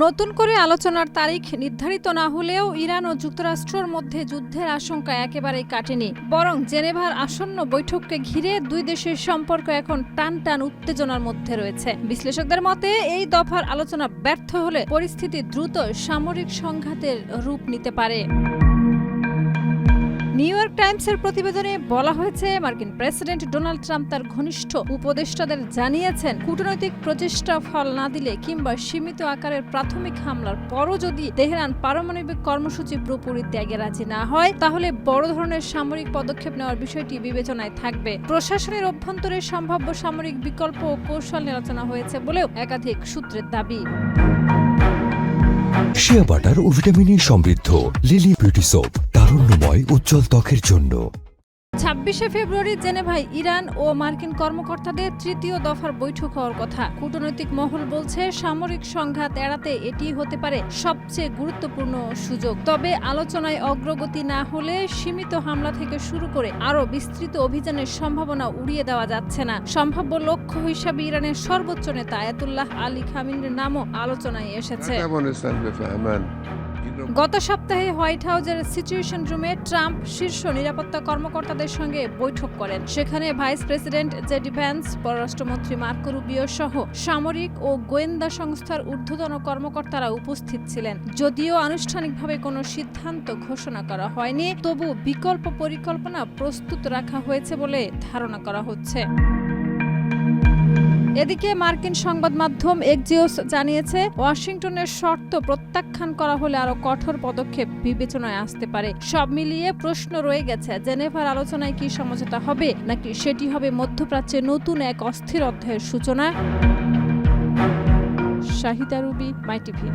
নতুন করে আলোচনার তারিখ নির্ধারিত না হলেও ইরান ও যুক্তরাষ্ট্রের মধ্যে যুদ্ধের আশঙ্কা একেবারেই কাটেনি, বরং জেনেভার আসন্ন বৈঠককে ঘিরে দুই দেশের সম্পর্ক এখন টান উত্তেজনার মধ্যে রয়েছে। বিশ্লেষকদের মতে এই দফার আলোচনা ব্যর্থ হলে পরিস্থিতি দ্রুত সামরিক সংঘাতের রূপ নিতে পারে। নিউ ইয়র্ক টাইমসের প্রতিবেদনে বলা হয়েছে, মার্কিন প্রেসিডেন্ট ডোনাল্ড ট্রাম্প তার ঘনিষ্ঠ উপদেষ্টাদের জানিয়েছেন, কূটনৈতিক প্রচেষ্টা ফল না দিলে কিংবা সীমিত আকারের প্রাথমিক হামলার পরও যদি তেহরান পারমাণবিক কর্মসূচি পুরোপুরি ত্যাগে রাজি না হয়, তাহলে বড় ধরনের সামরিক পদক্ষেপ নেওয়ার বিষয়টি বিবেচনায় থাকবে। প্রশাসনের অভ্যন্তরে সম্ভাব্য সামরিক বিকল্প ও কৌশল নিয়ে আলোচনা হয়েছে বলেও একাধিক সূত্রের দাবি। শিয়া বাটার ও ভিটামিনে সমৃদ্ধ লিলি বিউটি সোপ, তারুণ্যময় উজ্জ্বল ত্বকের জন্য। 26শে ফেব্রুয়ারি জেনেভায় ইরান ও মার্কিন কর্মকর্তাদের তৃতীয় দফার বৈঠক হওয়ার কথা। কূটনৈতিক মহল বলছে, সামরিক সংঘাত এড়াতে এটি হতে পারে সবচেয়ে গুরুত্বপূর্ণ সুযোগ। তবে আলোচনায় অগ্রগতি না হলে সীমিত হামলা থেকে শুরু করে আরও বিস্তৃত অভিযানের সম্ভাবনা উড়িয়ে দেওয়া যাচ্ছে না। সম্ভাব্য লক্ষ্য হিসাবে ইরানের সর্বোচ্চ নেতা আয়াতুল্লাহ আলী খামেনির নামও আলোচনায় এসেছে। গত সপ্তাহে হোয়াইট হাউসের সিচুয়েশন রুমে ট্রাম্প শীর্ষ নিরাপত্তা কর্মকর্তাদের সঙ্গে বৈঠক করেন। সেখানে ভাইস প্রেসিডেন্ট জেডি ভ্যান্স, পররাষ্ট্রমন্ত্রী মার্কো রুবিও সহ সামরিক ও গোয়েন্দা সংস্থার ঊর্ধ্বতন কর্মকর্তারা উপস্থিত ছিলেন। যদিও আনুষ্ঠানিকভাবে কোনো সিদ্ধান্ত ঘোষণা করা হয়নি, তবু বিকল্প পরিকল্পনা প্রস্তুত রাখা হয়েছে বলে ধারণা করা হচ্ছে। এদিকে মার্কিন সংবাদ মাধ্যম এক্সিওস জানিয়েছে, ওয়াশিংটনের শর্ত প্রত্যাখ্যান করা হলে আরো কঠোর পদক্ষেপ বিবেচনায় আসতে পারে। সব মিলিয়ে প্রশ্ন রয়ে গেছে, জেনেভার আলোচনায় কি সমঝোতা হবে, নাকি সেটি হবে মধ্যপ্রাচ্যে নতুন এক অস্থির অধ্যায়ের সূচনা। শাহিদা রুবি, মাই টিভি।